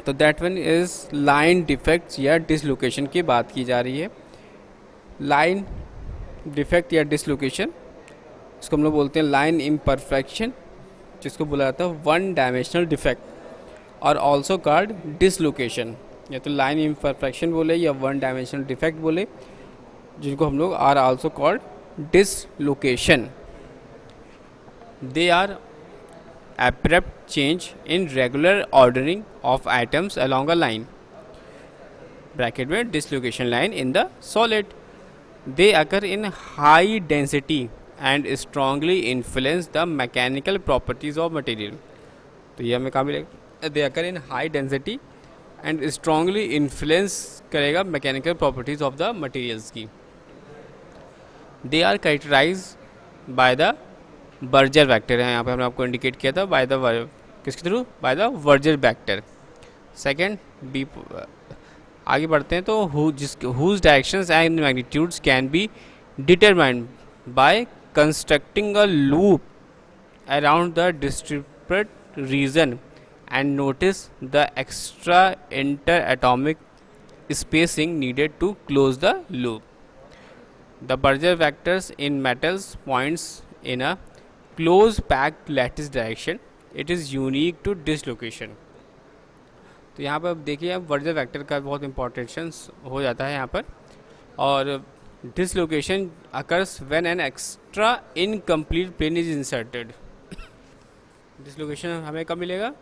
तो that one is line defects या dislocation की बात की जा रही है। लाइन डिफेक्ट या डिसलोकेशन, इसको हम लोग बोलते हैं लाइन इम्परफेक्शन, जिसको बोला जाता है वन डायमेंशनल डिफेक्ट, और ऑल्सो कॉल्ड डिसलोकेशन। या तो लाइन इम्परफेक्शन बोले या वन डायमेंशनल डिफेक्ट बोले, जिनको हम लोग are also called dislocation. They are abrupt change in regular ordering of atoms along a line bracket में dislocation line in the solid. They occur in high density and strongly influence the mechanical properties of material. तो ये हमें कहाँ मिलेगा? They occur in high density and strongly influence करेगा mechanical properties of the materials की. They are characterized by the Burger vector है, यहाँ पे हमने आपको इंडिकेट किया था बाय द किसके थ्रू? By the Burger vector. Second B, आगे बढ़ते हैं तो whose directions and magnitudes can be determined by constructing a loop around the distributed region and notice the extra interatomic spacing needed to close the loop. The Berger vectors in metals points in a close packed lattice direction. It is unique to dislocation. तो यहाँ पर देखिए अब वर्जर vector का बहुत importance हो जाता है यहाँ पर। और dislocation occurs when an extra incomplete plane is inserted. Dislocation हमें कब मिलेगा?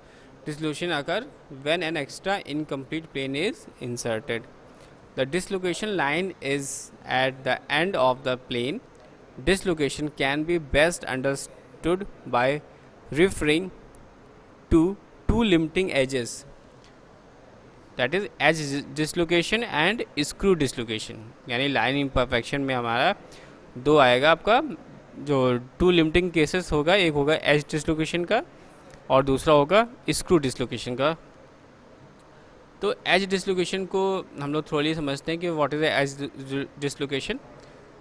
Dislocation occur when an extra incomplete plane is inserted. The dislocation line is at the end of the plane. Dislocation can be best understood by referring to two limiting edges, that is edge dislocation and screw dislocation. यानी line imperfection में हमारा दो आएगा आपका, जो to limiting cases होगा, एक होगा एज डिसलोकेशन का और दूसरा होगा स्क्रू डिसलोकेशन का। तो एज डिसलोकेशन को हम लोग थोड़ी समझते हैं कि व्हाट इज एज डिसलोकेशन,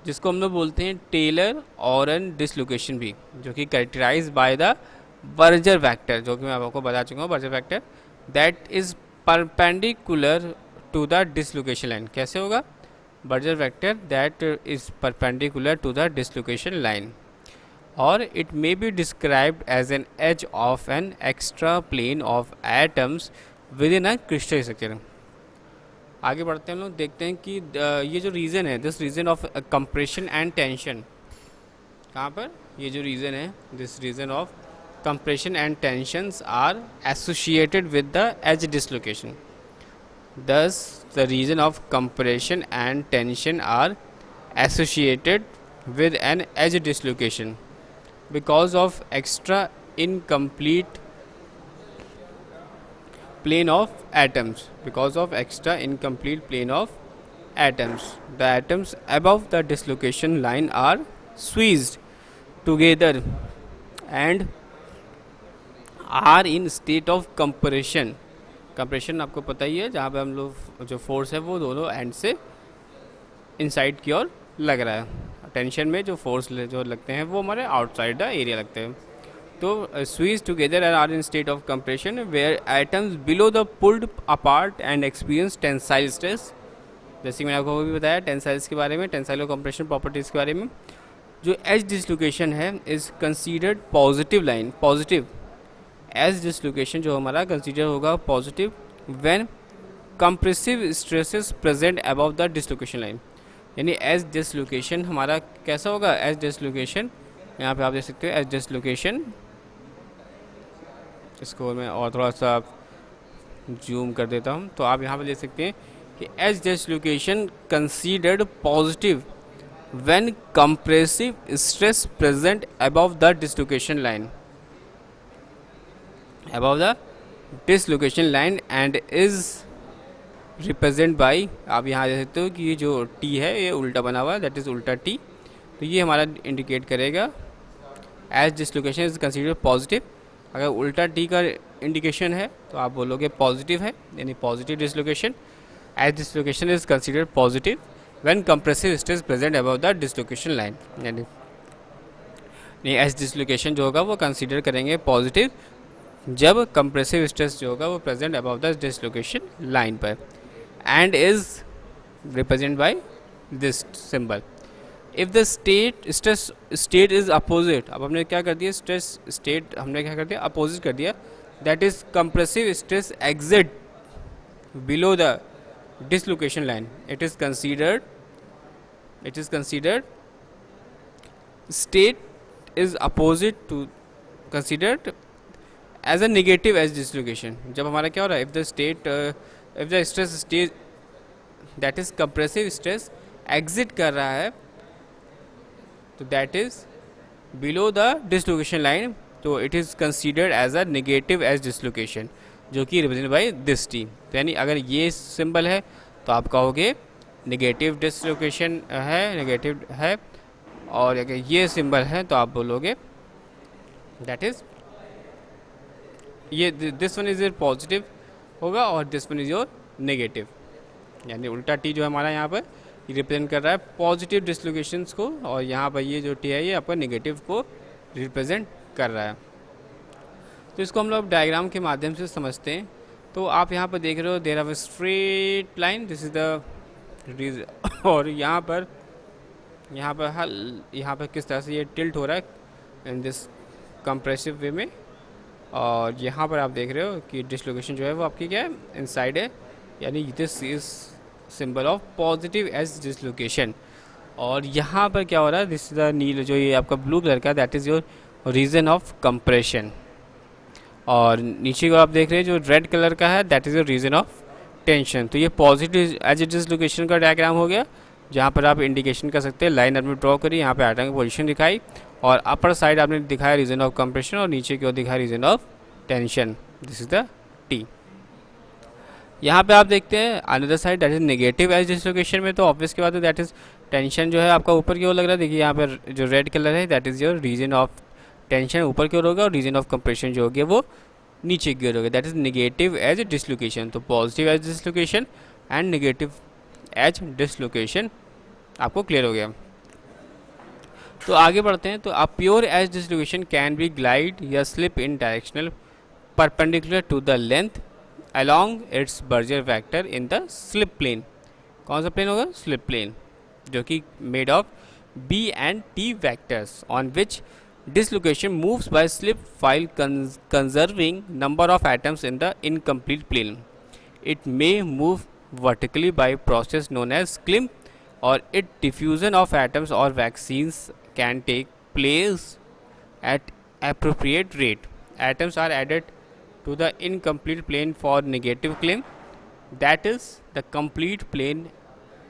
जिसको हम लोग बोलते हैं टेलर ऑरन डिसलोकेशन भी, जो कि characterize by the Burger vector, जो कि मैं आपको बता चुका हूँ। Burger vector that is perpendicular to the dislocation line. कैसे होगा? Burger vector that is perpendicular to the dislocation line, और it may be described as an edge of an extra plane of atoms within a crystal structure. आगे बढ़ते हैं हम लोग, देखते हैं कि ये जो रीज़न है, this region of compression and tension, कहाँ पर? ये जो रीज़न है, this region of compression and tensions are associated with the edge dislocation. Thus the region of compression and tension are associated with an edge dislocation because of extra incomplete plane of atoms. Because of extra incomplete plane of atoms, the atoms above the dislocation line are squeezed together and are in state of compression. compression आपको पता ही है, जहाँ पे हम लोग जो force है वो दोनों एंड से इनसाइड की ओर लग रहा है। टेंशन में जो फोर्स जो लगते हैं वो हमारे आउटसाइड द एरिया लगते हैं। तो squeezed together and are in state of compression where atoms below the pulled apart and experience tensile stress. जैसे मैंने आपको भी बताया टेंसाइल्स के बारे में, टेंसाइल और कंप्रेशन प्रॉपर्टीज़ के बारे में। जो एज डिसलोकेशन है is considered positive line, positive edge dislocation जो हमारा कंसीडर होगा positive when compressive stresses present above the dislocation line. यानी एज डिसलोकेशन हमारा कैसा होगा? एज डिसलोकेशन, यहाँ पे आप देख सकते हो एज डिसलोकेशन, इसको मैं और थोड़ा सा जूम कर देता हूँ तो आप यहाँ पे देख सकते हैं कि edge dislocation considered positive when compressive stress present above the dislocation line, above the dislocation line and is represent by, आप यहाँ देख सकते हो कि ये जो टी है ये उल्टा बना हुआ है, दैट इज़ उल्टा टी। तो ये हमारा इंडिकेट करेगा edge dislocation is considered positive. अगर उल्टा टी का इंडिकेशन है तो आप बोलोगे पॉजिटिव है, यानी positive dislocation. Edge dislocation is considered positive when compressive stress present above the dislocation line, यानी एज डिसलोकेशन जो होगा वो कंसीडर करेंगे पॉजिटिव जब कंप्रेसिव स्ट्रेस जो होगा वो present above the dislocation line पर, and is represent by this symbol. If the state is opposite, अब हमने क्या कर दिया, स्ट्रेस स्टेट हमने क्या कर दिया, अपोजिट कर दिया, that is compressive stress exit below the dislocation line, it is considered state is opposite to considered as a negative edge dislocation। जब हमारा क्या हो रहा है, if the stress state that is compressive stress exit कर रहा है, तो that is below the dislocation line, तो it is considered as a negative edge dislocation, जो कि रिप्रेजेंट बाय दिस टी। तो यानी अगर ये सिंबल है तो आप कहोगे नेगेटिव डिसलोकेशन है, नेगेटिव है, और अगर ये सिंबल है तो आप बोलोगे दैट इज ये this one is your positive होगा और this one is your negative. यानी उल्टा टी जो है हमारा यहाँ पर ये रिप्रेजेंट कर रहा है पॉजिटिव डिसलोकेशंस को, और यहाँ पर ये जो टी है ये आपका नेगेटिव को रिप्रेजेंट कर रहा है। तो इसको हम लोग डायग्राम के माध्यम से समझते हैं। तो आप यहाँ पर देख रहे हो there are a straight line, this is the और यहाँ पर किस तरह से ये टिल्ट हो रहा है इन दिस कंप्रेसिव वे में, और यहाँ पर आप देख रहे हो कि डिसलोकेशन जो है वो आपकी क्या है, इनसाइड है, यानी this is symbol of positive edge dislocation. और यहाँ पर क्या हो रहा है, दिस इज द नील जो ये आपका ब्लू कलर का, that is your reason of compression, और नीचे को आप देख रहे हैं जो रेड कलर का है that is your reason of tension. तो ये पॉजिटिव एज इट डिसलोकेशन का डायग्राम हो गया, जहाँ पर आप इंडिकेशन कर सकते हैं, लाइन आपने ड्रॉ करी, यहाँ पे एटम की पोजीशन दिखाई, और अपर साइड आपने दिखाया रीजन ऑफ कंप्रेशन, और नीचे की ओर दिखाया region of tension, this is the T. यहाँ पे आप देखते हैं another side that is negative edge dislocation में, तो ऑब्वियस के बाद दैट इज टेंशन जो है आपका ऊपर की ओर लग रहा है। देखिए यहाँ पर जो रेड कलर है that is your reason of tension ऊपर की ओर होगा, और रीजन ऑफ कंप्रेशन जो होगी वो नीचे की ओर होगा, that is negative edge dislocation. तो positive edge dislocation and negative edge dislocation आपको क्लियर हो गया। तो आगे बढ़ते हैं। तो a pure edge dislocation can be glide या slip in directional perpendicular to the length along its Berger vector in the slip plane। कौन सा प्लेन होगा, स्लिप प्लेन, जो कि made of B and T vectors on which dislocation moves by slip while conserving number of atoms in the incomplete plane। It may move vertically by process known as CLIM, or its diffusion of atoms or vaccines can take place at appropriate rate। Atoms are added to the incomplete plane for negative CLIM, that is the complete plane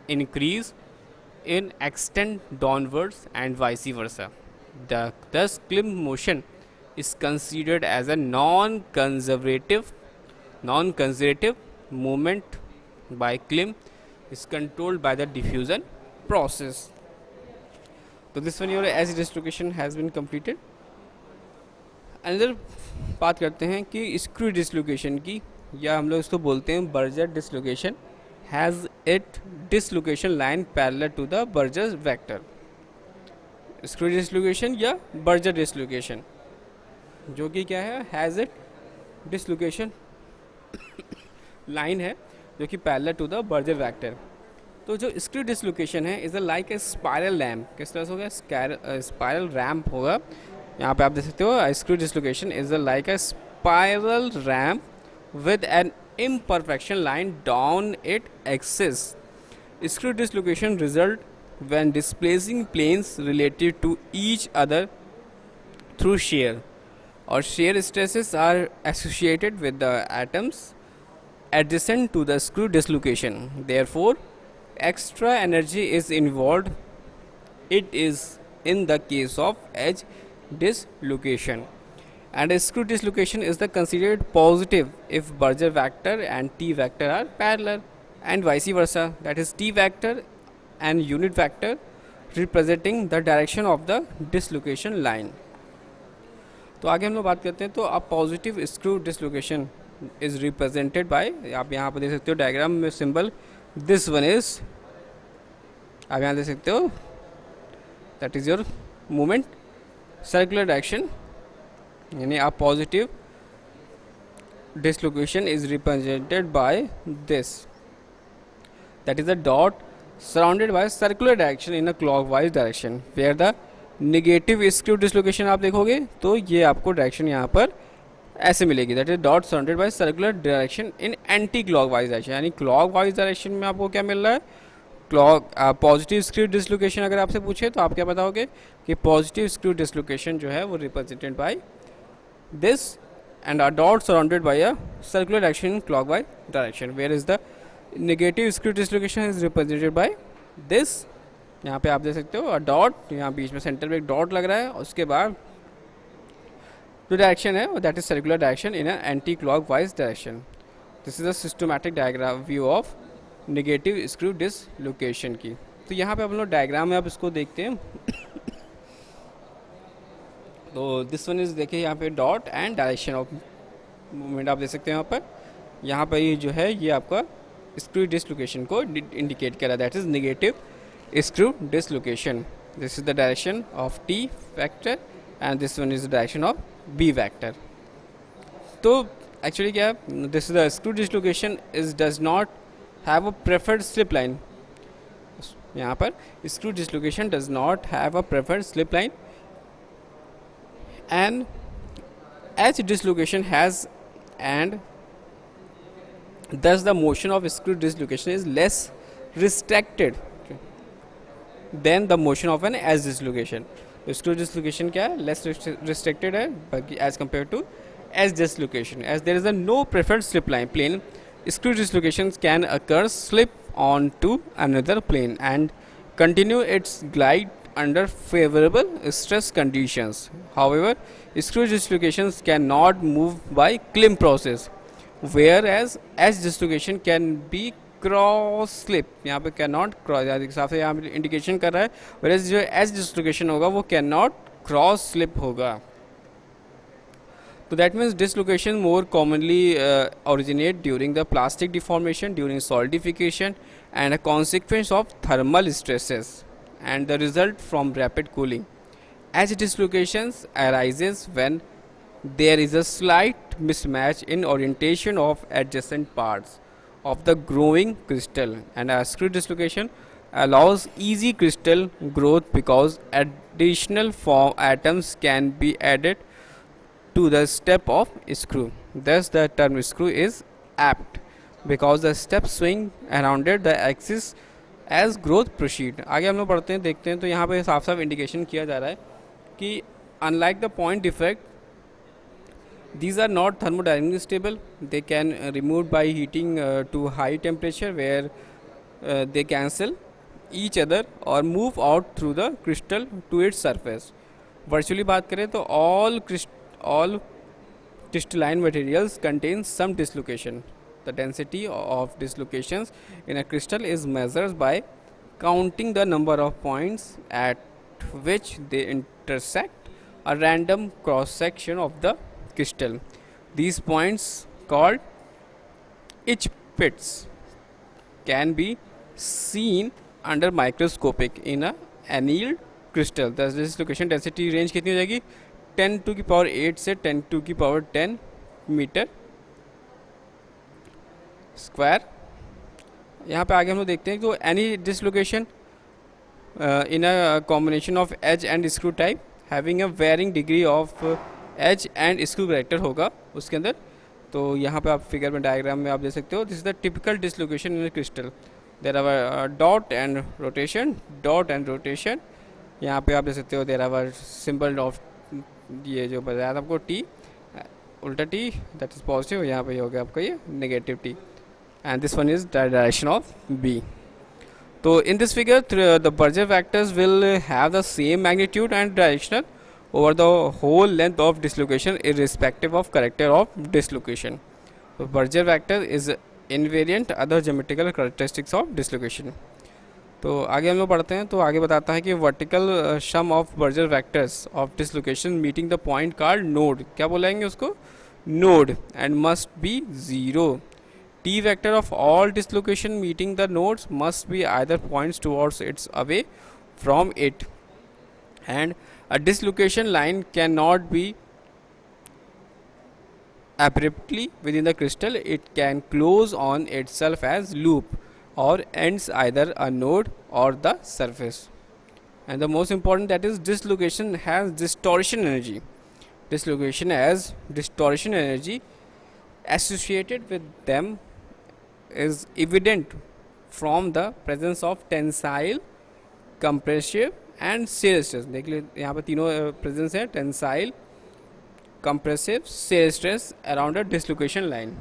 increase in extent downwards and vice versa। Thus CLIM motion is considered as a non-conservative movement by CLIM is controlled by the diffusion process। So this one your as dislocation has been completed। Another बात करते हैं कि screw dislocation की, या हम लोग इसको बोलते हैं Burger dislocation, has it dislocation line parallel to the Burger vector. Screw dislocation या बर्जर डिसलोकेशन जो कि क्या है, हैज़ इट डिसलोकेशन लाइन है जो कि parallel to the Burger vector. तो जो स्क्रू डिसलोकेशन है is like a spiral ramp, किस तरह से होगा, स्पायरल रैम्प होगा। यहाँ पे आप देख सकते हो screw dislocation is like a spiral ramp with an imperfection line down its axis। Screw dislocation result when displacing planes relative to each other through shear, or shear stresses are associated with the atoms adjacent to the screw dislocation, therefore extra energy is involved। It is in the case of edge dislocation, and a screw dislocation is the considered positive if Berger vector and T vector are parallel, and vice versa, that is T vector and unit vector representing the direction of the dislocation line। तो आगे हम लोग बात करते हैं। तो अब positive screw dislocation is represented bye, आप यहाँ पर देख सकते हो डायग्राम में सिंबल, दिस वन इज, आप यहाँ देख सकते हो that is your movement circular direction, यानी आप positive dislocation is represented by this, that is a dot surrounded by circular direction in a clockwise direction, where the negative screw dislocation आप देखोगे तो ये आपको डायरेक्शन यहाँ पर ऐसे मिलेगी, that is dot surrounded bye circular direction in anti clockwise direction, यानी क्लॉकवाइज डायरेक्शन में आपको क्या मिल रहा है, क्लॉक पॉजिटिव स्क्रू डिसलोकेशन अगर आपसे पूछे तो आप क्या बताओगे कि पॉजिटिव स्क्रू डिसलोकेशन जो है वो represented by this and a dot surrounded by a circular direction in clockwise direction, where is the negative screw dislocation is represented by this. यहाँ पे आप देख सकते हो डॉट, यहाँ बीच में सेंटर में एक डॉट लग रहा है, उसके बाद जो डायरेक्शन है that is circular direction in anti clockwise direction. This is a systematic diagram view of negative screw dislocation की। तो यहाँ पे हम लोग डायग्राम में आप इसको देखते हैं तो दिस वन इज देखिए यहाँ पे dot and direction of movement आप देख सकते हैं यहाँ पर ये जो है ये आपका स्क्रू डिसलोकेशन को इंडिकेट कर रहा है, that is negative screw dislocation. This is the direction of T vector and this one is the direction of B vector. तो एक्चुअली क्या है, this is the screw dislocation is does not have a preferred slip line. यहाँ पर screw dislocation does not have a preferred slip line and edge dislocation has, and thus the motion of screw dislocation is less restricted than the motion of an edge dislocation. Screw dislocation क्या है, less restricted है as compared to edge dislocation, as there is a no preferred slip line plane. Screw dislocations can occur slip onto another plane and continue its glide under favorable stress conditions. However, screw dislocations cannot move by climb process, whereas edge dislocation can be cross slip. यहाँ पे can not cross हिसाब से यहाँ पे indication कर रहा है, whereas जो एज डिसलोकेशन होगा वो कैन नॉट क्रॉस स्लिप होगा। So that means dislocation more commonly originate during the plastic deformation, during solidification, and a consequence of thermal stresses and the result from rapid cooling. Edge dislocations arises when there is a slight mismatch in orientation of adjacent parts of the growing crystal, and a screw dislocation allows easy crystal growth because additional form atoms can be added to the step of screw. Thus the term screw is apt because the step swing around the axis as growth proceed. आगे हम लोग पढ़ते हैं देखते हैं, तो यहाँ पे साफ साफ इंडिकेशन किया जा रहा है कि unlike the point defect, these are not thermodynamically stable. They can removed by heating to high temperature where they cancel each other or move out through the crystal to its surface. Virtually बात करें तो all crystalline materials contain some dislocation. The density of dislocations in a crystal is measured by counting the number of points at which they intersect a random cross section of the crystal. These points, called itch pits, can be seen under microscopic in a annealed crystal. The dislocation density range कितनी हो जाएगी, 10 to the power 8 से 10 to the power 10 metre square. यहाँ पे आगे हम लोग देखते हैं तो any dislocation in a combination of edge and screw type having a varying degree of edge and screw character होगा उसके अंदर। तो यहाँ पे आप फिगर में डायग्राम में आप देख सकते हो, this is the typical dislocation in crystal. There our dot and rotation. यहाँ पे आप देख सकते हो देर आवर सिंबल ऑफ, ये जो बताया था आपको टी, उल्टा टी दैट इज पॉजिटिव, यहाँ पे हो गया आपका ये negative t, and this one is the direction of b. तो in this figure the Berger vectors will have the same magnitude and directional over the whole length of dislocation irrespective of character of dislocation. So Berger vector is invariant other geometrical characteristics of dislocation. तो आगे हम लोग पढ़ते हैं, तो आगे बताता है कि vertical sum of Burger vectors of dislocation meeting the point called node, क्या बोलेंगे उसको, node, and must be zero. T vector of all dislocation meeting the nodes must be either points towards its away from it, and a dislocation line cannot be abruptly within the crystal, it can close on itself as loop or ends either a node or the surface. And the most important, that is dislocation has distortion energy. Dislocation has distortion energy associated with them is evident from the presence of tensile, compressive and shear stress. देख ले यहाँ पर तीनों presence है, tensile, compressive, shear stress around a dislocation line,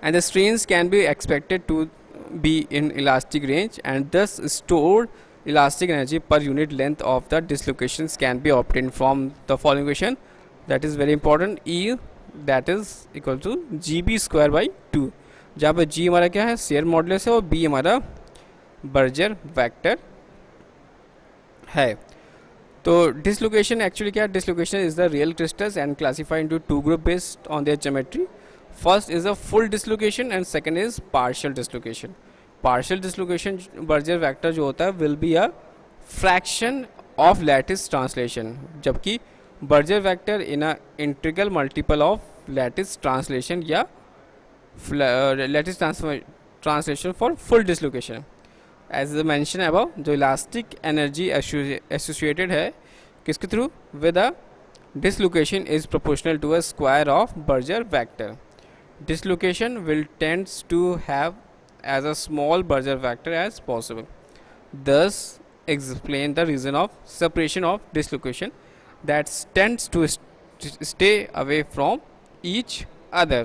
and the strains can be expected to be in elastic range, and thus stored elastic energy per unit length of the dislocations can be obtained from the following equation. That is very important. E that is equal to GB square by 2, जहाँ पर G हमारा क्या है, share modulus है, और B हमारा Berger vector है. तो डिसलोकेशन एक्चुअली क्या है? Dislocation is the real crystals and classified into two group based on their geometry. First is a full dislocation and second is partial dislocation. Partial dislocation Burgers vector जो होता है will be a fraction of lattice translation, जबकि Burgers vector in a integral multiple of lattice translation या lattice translation for full dislocation. As mention above, जो elastic energy associated है किसके through, with a dislocation is proportional to a square of Burger vector. Dislocation will tends to have as a small Berger vector as possible. Thus explain the reason of separation of dislocation that tends to stay away from each other.